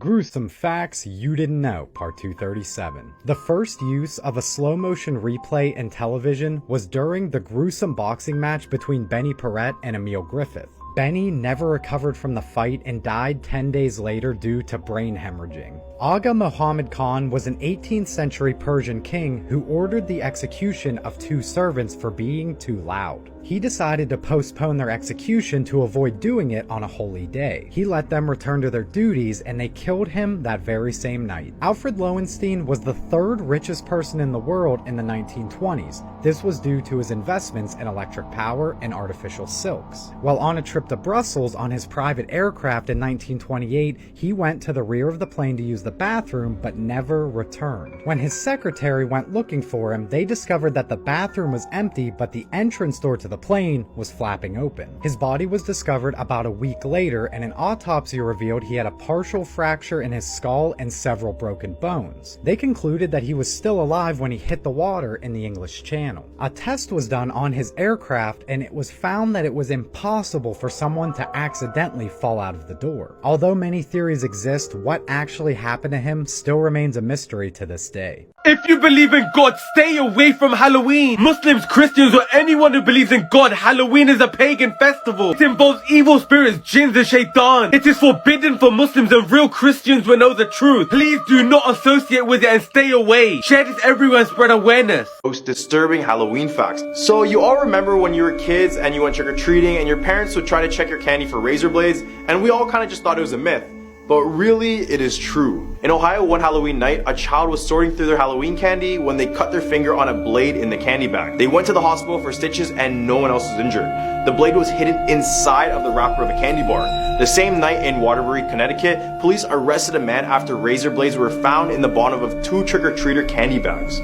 Gruesome Facts You Didn't Know, Part 237. The first use of a slow-motion replay in television was during the gruesome boxing match between Benny Paret and Emil Griffith. Benny never recovered from the fight and died 10 days later due to brain hemorrhaging. Aga Muhammad Khan was an 18th century Persian king who ordered the execution of two servants for being too loud. He decided to postpone their execution to avoid doing it on a holy day. He let them return to their duties and they killed him that very same night. Alfred Lowenstein was the third richest person in the world in the 1920s. This was due to his investments in electric power and artificial silks. While on a trip to Brussels on his private aircraft in 1928, he went to the rear of the plane to use the bathroom but never returned. When his secretary went looking for him, they discovered that the bathroom was empty but the entrance door to the plane was flapping open. His body was discovered about a week later and an autopsy revealed he had a partial fracture in his skull and several broken bones. They concluded that he was still alive when he hit the water in the English Channel. A test was done on his aircraft and it was found that it was impossible for someone to accidentally fall out of the door. Although many theories exist, what actually happened to him still remains a mystery to this day. If you believe in God, stay away from Halloween. Muslims, Christians, or anyone who believes in God, Halloween is a pagan festival. It involves evil spirits, jinns and shaitan. It is forbidden for Muslims and real Christians will know the truth. Please do not associate with it and stay away. Share this everywhere and spread awareness. Most disturbing Halloween facts. So you all remember when you were kids and you went trick-or-treating and your parents would try to check your candy for razor blades, and we all kind of just thought it was a myth. But really, it is true. In Ohio, one Halloween night, a child was sorting through their Halloween candy when they cut their finger on a blade in the candy bag. They went to the hospital for stitches and no one else was injured. The blade was hidden inside of the wrapper of a candy bar. The same night in Waterbury, Connecticut, police arrested a man after razor blades were found in the bottom of two trick-or-treater candy bags.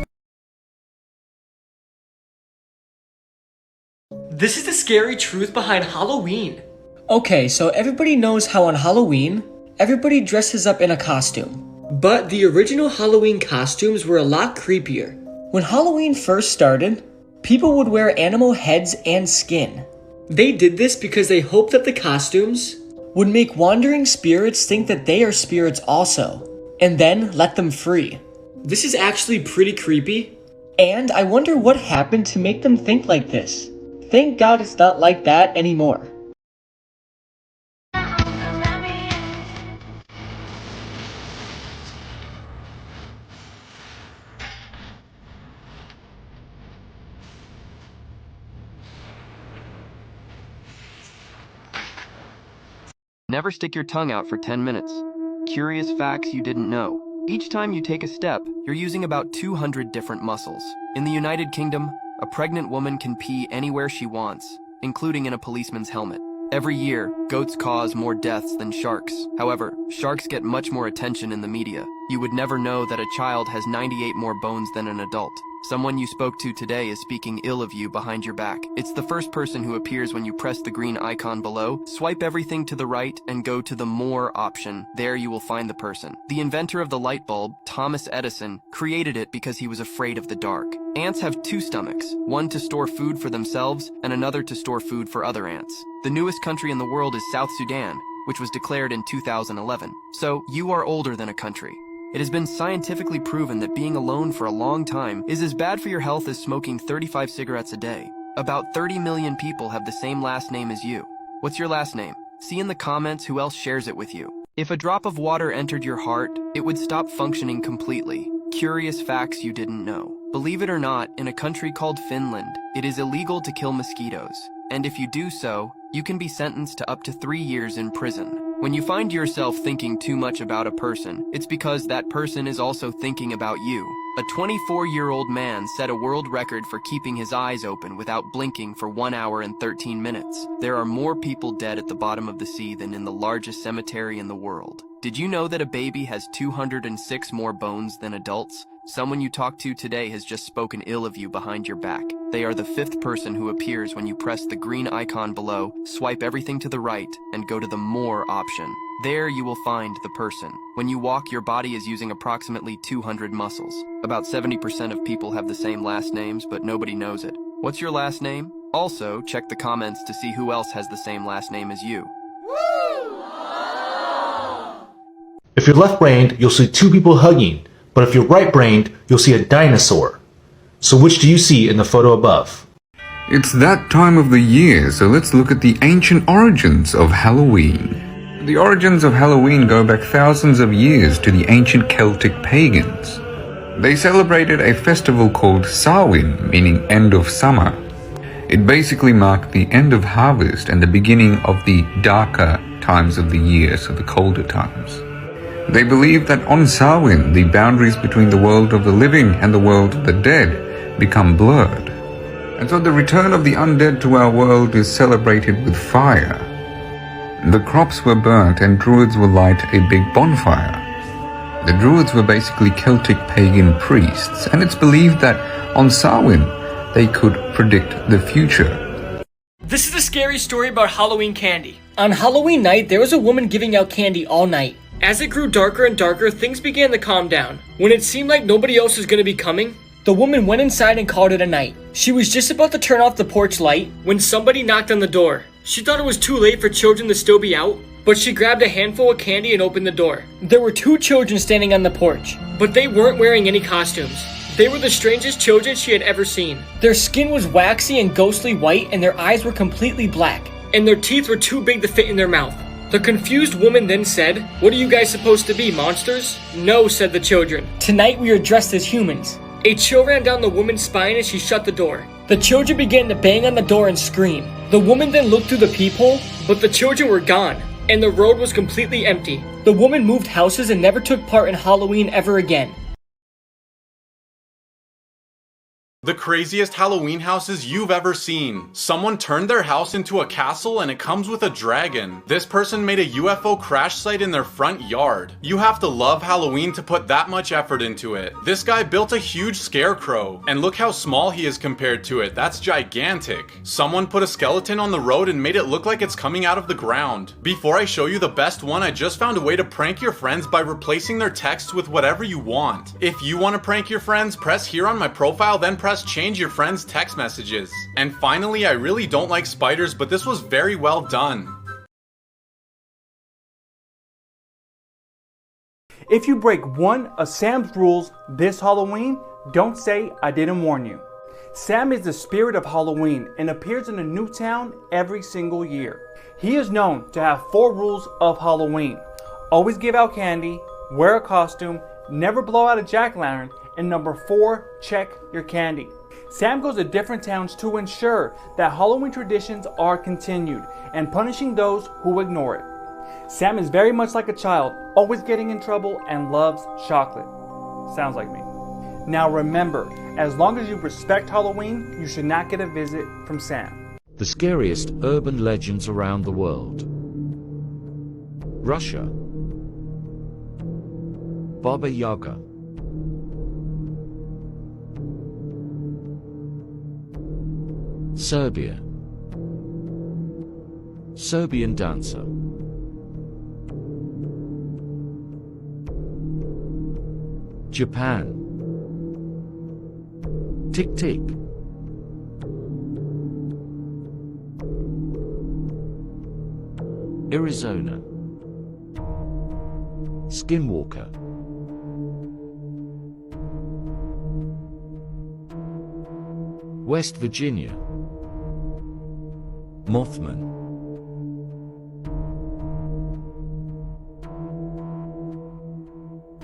This is the scary truth behind Halloween. Okay, so everybody knows how on Halloween, everybody dresses up in a costume. But the original Halloween costumes were a lot creepier. When Halloween first started, people would wear animal heads and skin. They did this because they hoped that the costumes would make wandering spirits think that they are spirits also, and then let them free. This is actually pretty creepy, and I wonder what happened to make them think like this. Thank God it's not like that anymore. Never stick your tongue out for 10 minutes. Curious facts you didn't know. Each time you take a step, you're using about 200 different muscles. In the United Kingdom, a pregnant woman can pee anywhere she wants, including in a policeman's helmet. Every year, goats cause more deaths than sharks. However, sharks get much more attention in the media. You would never know that a child has 98 more bones than an adult. Someone you spoke to today is speaking ill of you behind your back. It's the first person who appears when you press the green icon below. Swipe everything to the right and go to the More option. There you will find the person. The inventor of the light bulb, Thomas Edison, created it because he was afraid of the dark. Ants have two stomachs, one to store food for themselves and another to store food for other ants. The newest country in the world is South Sudan, which was declared in 2011. So, you are older than a country. It has been scientifically proven that being alone for a long time is as bad for your health as smoking 35 cigarettes a day. About 30 million people have the same last name as you. What's your last name? See in the comments who else shares it with you. If a drop of water entered your heart, it would stop functioning completely. Curious facts you didn't know. Believe it or not, in a country called Finland, it is illegal to kill mosquitoes. And if you do so, you can be sentenced to up to 3 years in prison. When you find yourself thinking too much about a person, it's because that person is also thinking about you. A 24-year-old man set a world record for keeping his eyes open without blinking for 1 hour and 13 minutes. There are more people dead at the bottom of the sea than in the largest cemetery in the world. Did you know that a baby has 206 more bones than adults? Someone you talked to today has just spoken ill of you behind your back. They are the 5th person who appears when you press the green icon below, swipe everything to the right, and go to the More option. There you will find the person. When you walk, your body is using approximately 200 muscles. About 70% of people have the same last names, but nobody knows it. What's your last name? Also, check the comments to see who else has the same last name as you. If you're left-brained, you'll see two people hugging, but if you're right-brained, you'll see a dinosaur. So which do you see in the photo above? It's that time of the year, so let's look at the ancient origins of Halloween. The origins of Halloween go back thousands of years to the ancient Celtic pagans. They celebrated a festival called Samhain, meaning end of summer. It basically marked the end of harvest and the beginning of the darker times of the year, so the colder times. They believed that on Samhain, the boundaries between the world of the living and the world of the dead become blurred. And so the return of the undead to our world is celebrated with fire. The crops were burnt and druids would light a big bonfire. The druids were basically Celtic pagan priests, and it's believed that on Samhain, they could predict the future. This is a scary story about Halloween candy. On Halloween night, there was a woman giving out candy all night. As it grew darker and darker, things began to calm down. When it seemed like nobody else was going to be coming, the woman went inside and called it a night. She was just about to turn off the porch light when somebody knocked on the door. She thought it was too late for children to still be out, but she grabbed a handful of candy and opened the door. There were two children standing on the porch, but they weren't wearing any costumes. They were the strangest children she had ever seen. Their skin was waxy and ghostly white, and their eyes were completely black, and their teeth were too big to fit in their mouth. The confused woman then said, "What are you guys supposed to be, monsters?" "No," said the children. "Tonight we are dressed as humans." A chill ran down the woman's spine as she shut the door. The children began to bang on the door and scream. The woman then looked through the peephole, but the children were gone, and the road was completely empty. The woman moved houses and never took part in Halloween ever again. The craziest Halloween houses you've ever seen. Someone turned their house into a castle and it comes with a dragon. This person made a UFO crash site in their front yard. You have to love Halloween to put that much effort into it. This guy built a huge scarecrow, and look how small he is compared to it. That's gigantic. Someone put a skeleton on the road and made it look like it's coming out of the ground. Before I show you the best one, I just found a way to prank your friends by replacing their texts with whatever you want. If you want to prank your friends, press here on my profile, then press change your friends' text messages. And finally, I really don't like spiders, but this was very well done. If you break one of Sam's rules this Halloween, don't say I didn't warn you. Sam is the spirit of Halloween and appears in a new town every single year. He is known to have 4 rules of Halloween. Always give out candy, wear a costume, never blow out a jack-o'-lantern, and number 4, check your candy. Sam goes to different towns to ensure that Halloween traditions are continued and punishing those who ignore it. Sam is very much like a child, always getting in trouble and loves chocolate. Sounds like me. Now remember, as long as you respect Halloween, you should not get a visit from Sam. The scariest urban legends around the world. Russia. Baba Yaga. Serbia. Serbian dancer. Japan. Tick tick. Arizona. Skinwalker. West Virginia. Mothman.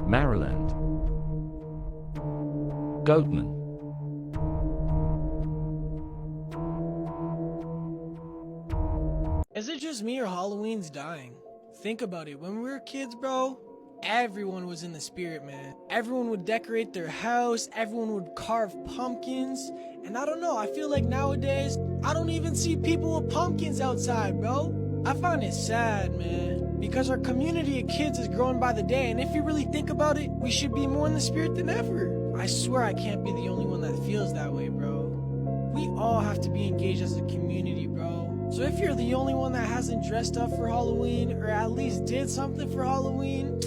Maryland. Goatman. Is it just me or Halloween's dying? Think about it, when we were kids, bro, everyone was in the spirit, man. Everyone would decorate their house, everyone would carve pumpkins, and I don't know, I feel like nowadays, I don't even see people with pumpkins outside, bro. I find it sad, man, because our community of kids is growing by the day, and if you really think about it, we should be more in the spirit than ever. I swear I can't be the only one that feels that way, bro. We all have to be engaged as a community, bro. So if you're the only one that hasn't dressed up for Halloween, or at least did something for Halloween,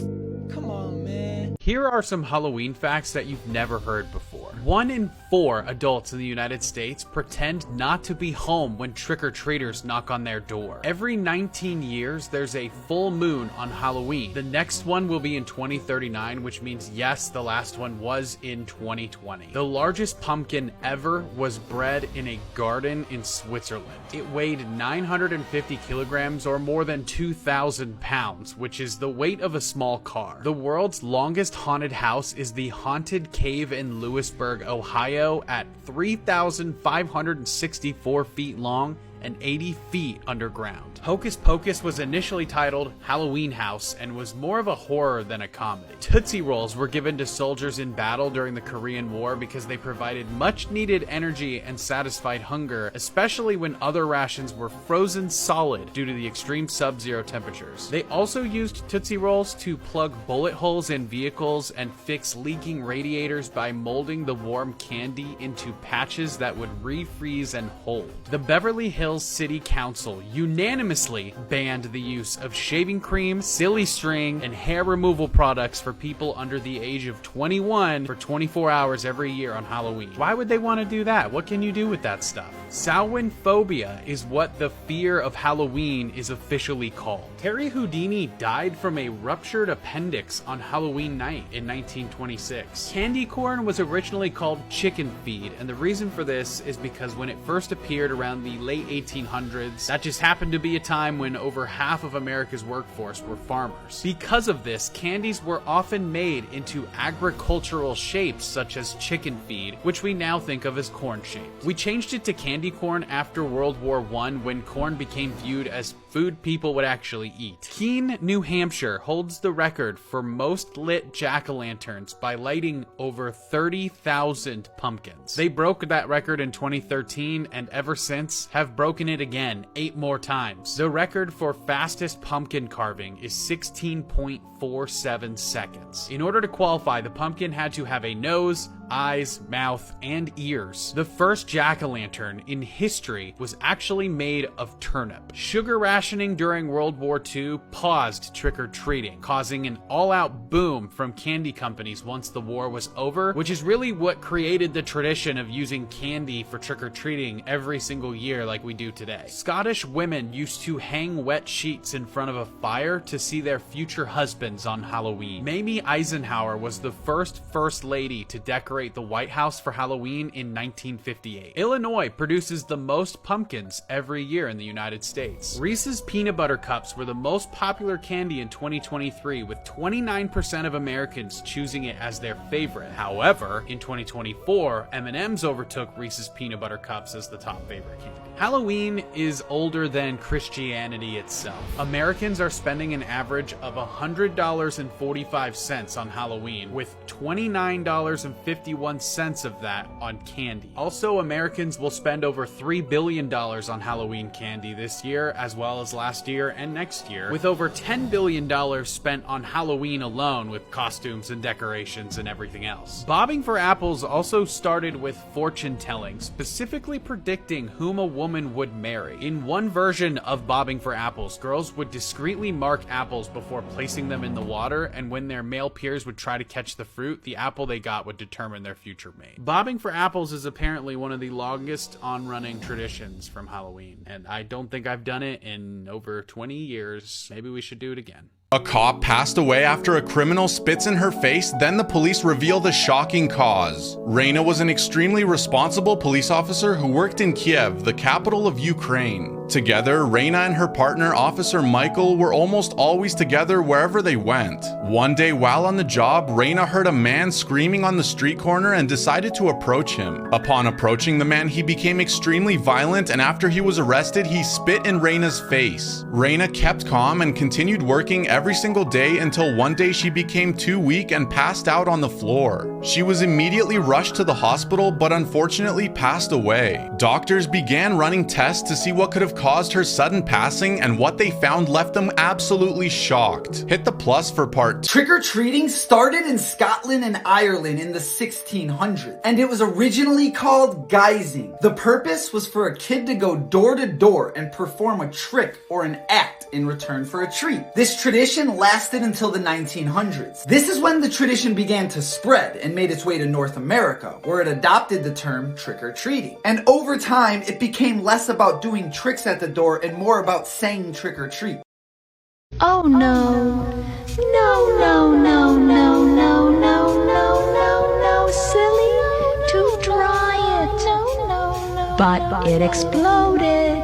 come on, man. Here are some Halloween facts that you've never heard before. 1 in 4 adults in the United States pretend not to be home when trick-or-treaters knock on their door. Every 19 years, there's a full moon on Halloween. The next one will be in 2039, which means yes, the last one was in 2020. The largest pumpkin ever was bred in a garden in Switzerland. It weighed 950 kilograms or more than 2,000 pounds, which is the weight of a small car. The world's longest haunted house is the Haunted Cave in Lewisburg, Ohio, at 3,564 feet long and 80 feet underground. Hocus Pocus was initially titled Halloween House and was more of a horror than a comedy. Tootsie Rolls were given to soldiers in battle during the Korean War because they provided much needed energy and satisfied hunger, especially when other rations were frozen solid due to the extreme sub-zero temperatures. They also used Tootsie Rolls to plug bullet holes in vehicles and fix leaking radiators by molding the warm candy into patches that would refreeze and hold. The Beverly Hills City Council unanimously banned the use of shaving cream, silly string, and hair removal products for people under the age of 21 for 24 hours every year on Halloween. Why would they want to do that? What can you do with that stuff? Samhain phobia is what the fear of Halloween is officially called. Harry Houdini died from a ruptured appendix on Halloween night in 1926. Candy corn was originally called chicken feed, and the reason for this is because when it first appeared around the late 1800s, that just happened to be a time when over half of America's workforce were farmers. Because of this, candies were often made into agricultural shapes such as chicken feed, which we now think of as corn shaped. We changed it to candy corn after World War I when corn became viewed as food people would actually eat. Keene, New Hampshire holds the record for most lit jack-o'-lanterns by lighting over 30,000 pumpkins. They broke that record in 2013 and ever since have broken it again 8 more times. The record for fastest pumpkin carving is 16.47 seconds. In order to qualify, the pumpkin had to have a nose, eyes, mouth, and ears. The first jack-o'-lantern in history was actually made of turnip. Sugar rationing during World War II paused trick-or-treating, causing an all-out boom from candy companies once the war was over, which is really what created the tradition of using candy for trick-or-treating every single year like we do today. Scottish women used to hang wet sheets in front of a fire to see their future husbands on Halloween. Mamie Eisenhower was the first lady to decorate the White House for Halloween in 1958. Illinois produces the most pumpkins every year in the United States. Reese's Peanut Butter Cups were the most popular candy in 2023, with 29% of Americans choosing it as their favorite. However, in 2024, M&M's overtook Reese's Peanut Butter Cups as the top favorite candy. Halloween is older than Christianity itself. Americans are spending an average of $100.45 on Halloween, with $29.51 of that on candy. Also, Americans will spend over $3 billion on Halloween candy this year, as well as last year and next year, with over $10 billion spent on Halloween alone with costumes and decorations and everything else. Bobbing for apples also started with fortune telling, specifically predicting whom a woman would marry. In one version of Bobbing for Apples, girls would discreetly mark apples before placing them in the water, and when their male peers would try to catch the fruit, the apple they got would determine their future mate. Bobbing for apples is apparently one of the longest on-running traditions from Halloween, and I don't think I've done it in over 20 years. Maybe we should do it again. A cop passed away after a criminal spits in her face, then the police reveal the shocking cause. Reina was an extremely responsible police officer who worked in Kiev, the capital of Ukraine. Together, Reina and her partner, Officer Michael, were almost always together wherever they went. One day while on the job, Reina heard a man screaming on the street corner and decided to approach him. Upon approaching the man, he became extremely violent, and after he was arrested, he spit in Reina's face. Reina kept calm and continued working every single day until one day she became too weak and passed out on the floor. She was immediately rushed to the hospital, but unfortunately passed away. Doctors began running tests to see what could have have caused her sudden passing, and what they found left them absolutely shocked. Hit the plus for part 2. Trick-or-treating started in Scotland and Ireland in the 1600s, and it was originally called guising. The purpose was for a kid to go door to door and perform a trick or an act in return for a treat. This tradition lasted until the 1900s. This is when the tradition began to spread and made its way to North America, where it adopted the term trick-or-treating. And over time, it became less about doing tricks at the door and more about saying trick-or-treat. Oh no. No, no, no, no, no, no, no, no, no, silly, to dry it. But it exploded,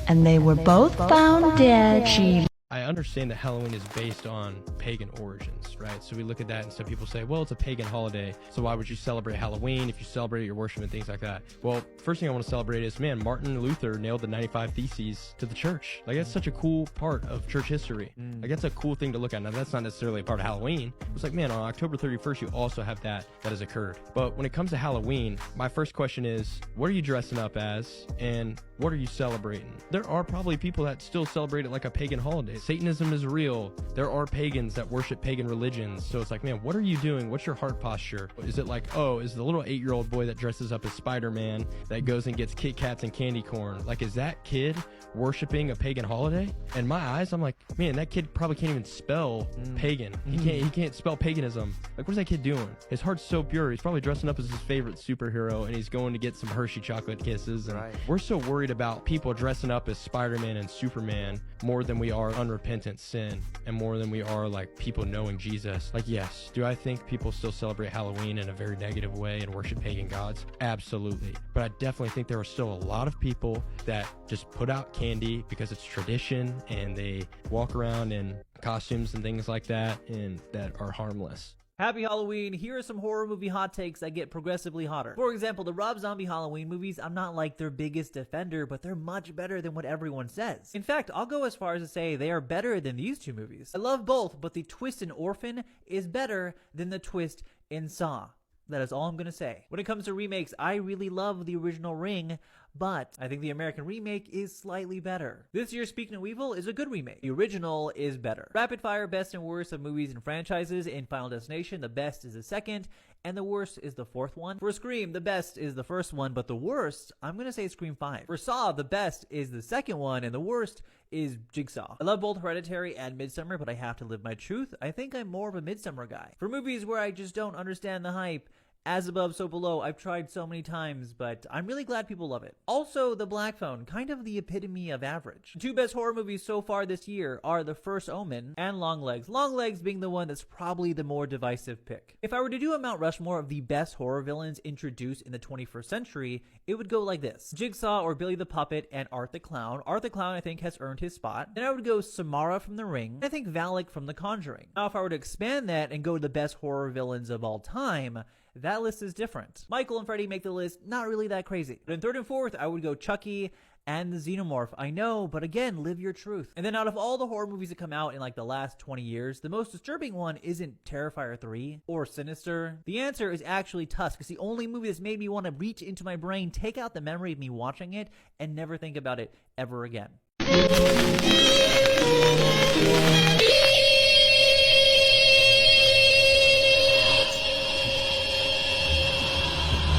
and they were both found dead. I understand that Halloween is based on pagan origins, right? So we look at that and some people say, well, it's a pagan holiday, so why would you celebrate Halloween if you celebrate your worship and things like that? Well, first thing I want to celebrate is, man, Martin Luther nailed the 95 Theses to the church. Like, that's such a cool part of church history. Like, that's a cool thing to look at. Now, that's not necessarily a part of Halloween. It's like, man, on October 31st, you also have that has occurred. But when it comes to Halloween, my first question is, what are you dressing up as, and what are you celebrating? There are probably people that still celebrate it like a pagan holiday. Satanism is real. There are pagans that worship pagan religions. So it's like, man, what are you doing? What's your heart posture? Is it like, oh, is the little 8-year-old boy that dresses up as Spider-Man that goes and gets Kit Kats and candy corn? Like, is that kid worshiping a pagan holiday? In my eyes, I'm like, man, that kid probably can't even spell pagan. He can't spell paganism. Like, what's that kid doing? His heart's so pure. He's probably dressing up as his favorite superhero, and he's going to get some Hershey chocolate kisses. And we're so worried about people dressing up as Spider-Man and Superman more than we are unrepentant sin, and more than we are like people knowing Jesus. Like, yes, do I think people still celebrate Halloween in a very negative way and worship pagan gods? Absolutely. But I definitely think there are still a lot of people that just put out candy because it's tradition, and they walk around in costumes and things like that, and that are harmless. Happy Halloween. Here are some horror movie hot takes that get progressively hotter. For example, the Rob Zombie Halloween movies, I'm not like their biggest defender, but they're much better than what everyone says. In fact, I'll go as far as to say they are better than these two movies. I love both, but the twist in Orphan is better than the twist in Saw. That is all I'm going to say. When it comes to remakes, I really love the original Ring, but I think the American remake is slightly better. This year's Speak No Evil is a good remake. The original is better. Rapid fire best and worst of movies and franchises. In Final Destination, the best is the second, and the worst is the fourth one. For Scream, the best is the first one, but the worst, I'm going to say Scream 5. For Saw, the best is the second one, and the worst is Jigsaw. I love both Hereditary and Midsommar, but I have to live my truth. I think I'm more of a Midsommar guy. For movies where I just don't understand the hype, As Above, So Below, I've tried so many times, but I'm really glad people love it. Also, The Black Phone, kind of the epitome of average. The two best horror movies so far this year are The First Omen and Longlegs. Longlegs being the one that's probably the more divisive pick. If I were to do a Mount Rushmore of the best horror villains introduced in the 21st century, it would go like this: Jigsaw or Billy the Puppet and Art the Clown. Art the Clown, I think, has earned his spot. Then I would go Samara from The Ring, and I think Valak from The Conjuring. Now, if I were to expand that and go to the best horror villains of all time, that list is different. Michael and Freddy make the list not really that crazy. But in third and fourth, I would go Chucky and the Xenomorph. I know, but again, live your truth. And then out of all the horror movies that come out in like the last 20 years, the most disturbing one isn't Terrifier 3 or Sinister. The answer is actually Tusk. It's the only movie that's made me want to reach into my brain, take out the memory of me watching it, and never think about it ever again.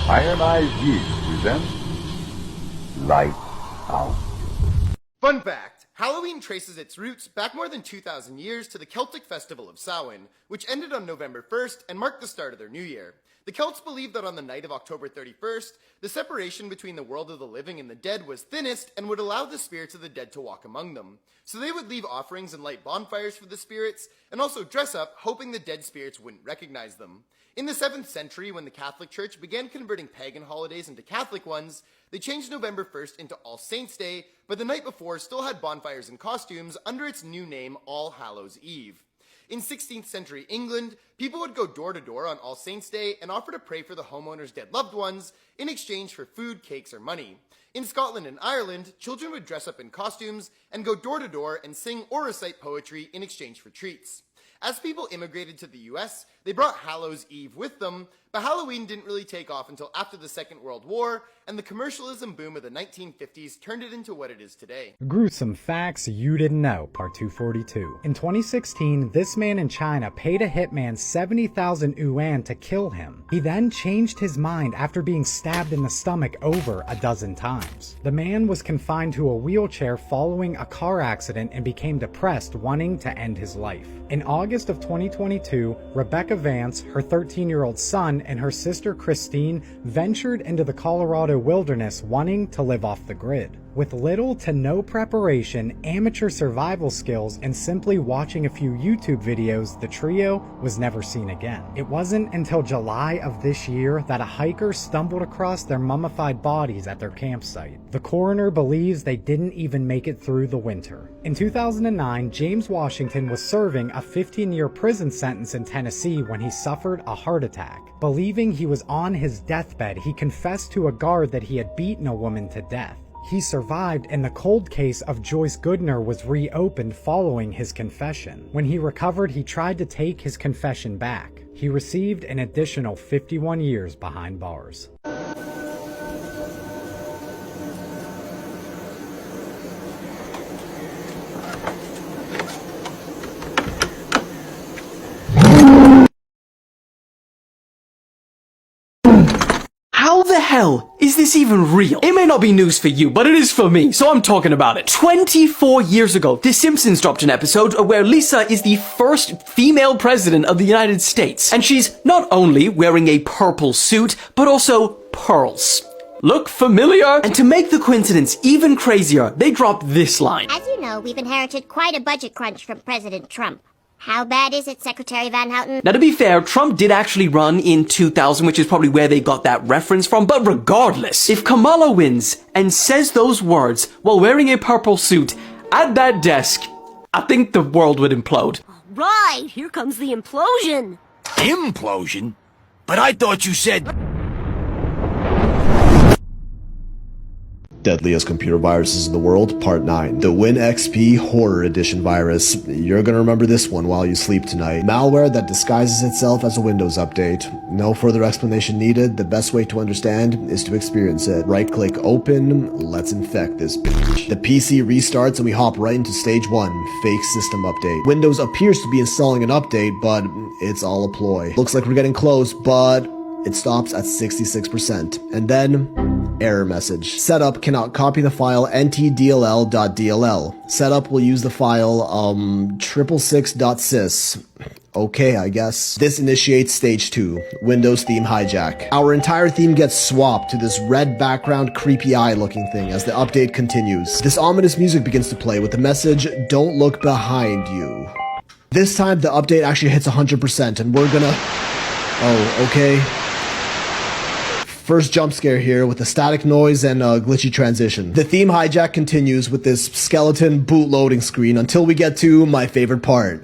Iron Eyes Yeast presents Light Out. Fun fact, Halloween traces its roots back more than 2,000 years to the Celtic festival of Samhain, which ended on November 1st and marked the start of their new year. The Celts believed that on the night of October 31st, the separation between the world of the living and the dead was thinnest and would allow the spirits of the dead to walk among them. So they would leave offerings and light bonfires for the spirits, and also dress up, hoping the dead spirits wouldn't recognize them. In the 7th century, when the Catholic Church began converting pagan holidays into Catholic ones, they changed November 1st into All Saints' Day, but the night before still had bonfires and costumes under its new name, All Hallows' Eve. In 16th century England, people would go door to door on All Saints' Day and offer to pray for the homeowner's dead loved ones in exchange for food, cakes, or money. In Scotland and Ireland, children would dress up in costumes and go door to door and sing or recite poetry in exchange for treats. As people immigrated to the US, they brought Hallows' Eve with them. but Halloween didn't really take off until after the Second World War, and the commercialism boom of the 1950s turned it into what it is today. Gruesome Facts You Didn't Know, Part 242. In 2016, this man in China paid a hitman 70,000 yuan to kill him. He then changed his mind after being stabbed in the stomach over a dozen times. The man was confined to a wheelchair following a car accident and became depressed, wanting to end his life. In August of 2022, Rebecca Vance, her 13-year-old son, and her sister Christine ventured into the Colorado wilderness wanting to live off the grid. With little to no preparation, amateur survival skills, and simply watching a few YouTube videos, the trio was never seen again. It wasn't until July of this year that a hiker stumbled across their mummified bodies at their campsite. The coroner believes they didn't even make it through the winter. In 2009, James Washington was serving a 15-year prison sentence in Tennessee when he suffered a heart attack. Believing he was on his deathbed, he confessed to a guard that he had beaten a woman to death. He survived, and the cold case of Joyce Goodner was reopened following his confession. When he recovered, he tried to take his confession back. He received an additional 51 years behind bars. How the hell is this even real? It may not be news for you, but it is for me, so I'm talking about it. 24 years ago, The Simpsons dropped an episode where Lisa is the first female president of the United States. And she's not only wearing a purple suit, but also pearls. Look familiar? And to make the coincidence even crazier, they dropped this line. As you know, we've inherited quite a budget crunch from President Trump. How bad is it, Secretary Van Houten? Now, to be fair, Trump did actually run in 2000, which is probably where they got that reference from. But regardless, if Kamala wins and says those words while wearing a purple suit at that desk, I think the world would implode. Right, here comes the implosion. Implosion? But I thought you said... Deadliest computer viruses in the world, part 9. The WinXP Horror Edition virus. You're gonna remember this one while you sleep tonight. Malware that disguises itself as a Windows update. No further explanation needed. The best way to understand is to experience it. Right click open, let's infect this bitch. The PC restarts and we hop right into stage 1, fake system update. Windows appears to be installing an update, but it's all a ploy. Looks like we're getting close, but it stops at 66%. And then, error message. Setup cannot copy the file ntdll.dll. Setup will use the file 666.sys. Okay, I guess. This initiates stage 2, Windows theme hijack. Our entire theme gets swapped to this red background creepy eye looking thing as the update continues. This ominous music begins to play with the message, "Don't look behind you." This time the update actually hits 100% and we're gonna... Oh, okay. First jump scare here with a static noise and a glitchy transition. The theme hijack continues with this skeleton boot loading screen until we get to my favorite part.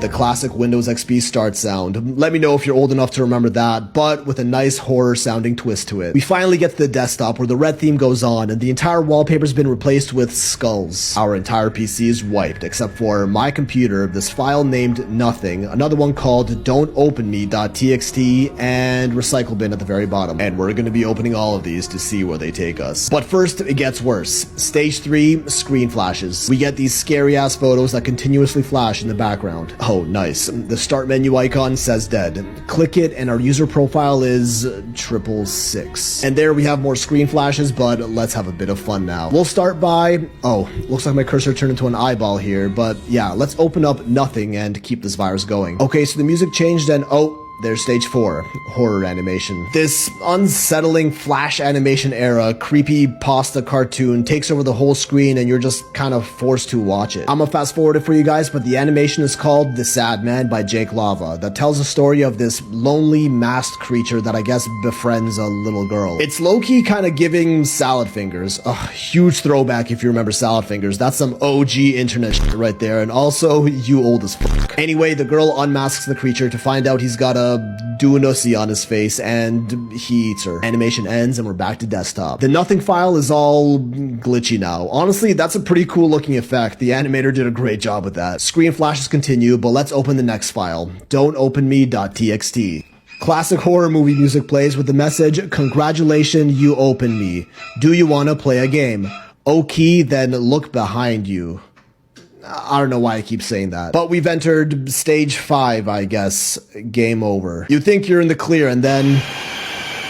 The classic Windows XP start sound. Let me know if you're old enough to remember that, but with a nice horror sounding twist to it. We finally get to the desktop where the red theme goes on and the entire wallpaper's been replaced with skulls. Our entire PC is wiped except for my computer, this file named nothing, another one called don'topenme.txt, and recycle bin at the very bottom. And we're gonna be opening all of these to see where they take us. But first, it gets worse. Stage 3, screen flashes. We get these scary ass photos that continuously flash in the background. Oh, nice. The start menu icon says dead. Click it and our user profile is 666. And there we have more screen flashes, but let's have a bit of fun now. We'll start by... Oh, looks like my cursor turned into an eyeball here, but yeah, let's open up nothing and keep this virus going. Okay, so the music changed and oh, there's stage 4, horror animation. This unsettling flash animation era, creepy pasta cartoon takes over the whole screen and you're just kind of forced to watch it. I'm gonna fast forward it for you guys, but the animation is called The Sad Man by Jake Lava that tells the story of this lonely masked creature that I guess befriends a little girl. It's low-key kind of giving Salad Fingers. A huge throwback if you remember Salad Fingers. That's some OG internet shit right there, and also you old as fuck. Anyway, the girl unmasks the creature to find out he's got a do no see on his face, and he eats her. Animation ends and we're back to desktop. The nothing file is all glitchy now. Honestly, that's a pretty cool looking effect. The animator did a great job with that. Screen flashes continue, but let's open the next file. Don't open me.txt. Classic horror movie music plays with the message, "Congratulations, you opened me. Do you want to play a game? Okay, then look behind you." I don't know why I keep saying that. But we've entered stage 5, I guess. Game over. You think you're in the clear, and then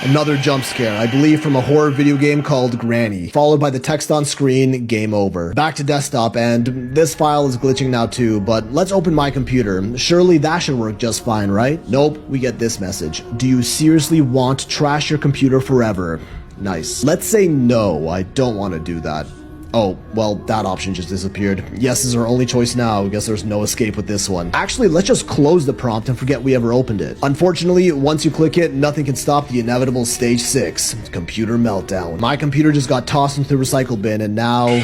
another jump scare, I believe from a horror video game called Granny, followed by the text on screen, game over. Back to desktop, and this file is glitching now too, but let's open my computer. Surely that should work just fine, right? Nope, we get this message. Do you seriously want to trash your computer forever? Nice. Let's say no, I don't want to do that. Oh, well, that option just disappeared. Yes is our only choice now. I guess there's no escape with this one. Actually, let's just close the prompt and forget we ever opened it. Unfortunately, once you click it, nothing can stop the inevitable stage 6, computer meltdown. My computer just got tossed into the recycle bin, and now...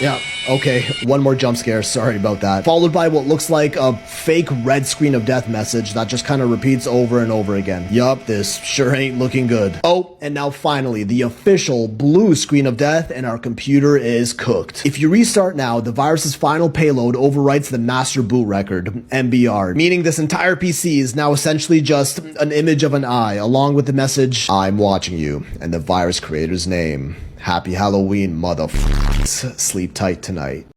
yeah, okay, one more jump scare, sorry about that. Followed by what looks like a fake red screen of death message that just kind of repeats over and over again. Yup, this sure ain't looking good. Oh, and now finally, the official blue screen of death, and our computer is cooked. If you restart now, the virus's final payload overwrites the master boot record, MBR, meaning this entire PC is now essentially just an image of an eye, along with the message, "I'm watching you," and the virus creator's name. Happy Halloween, motherfuckers. Sleep tight tonight.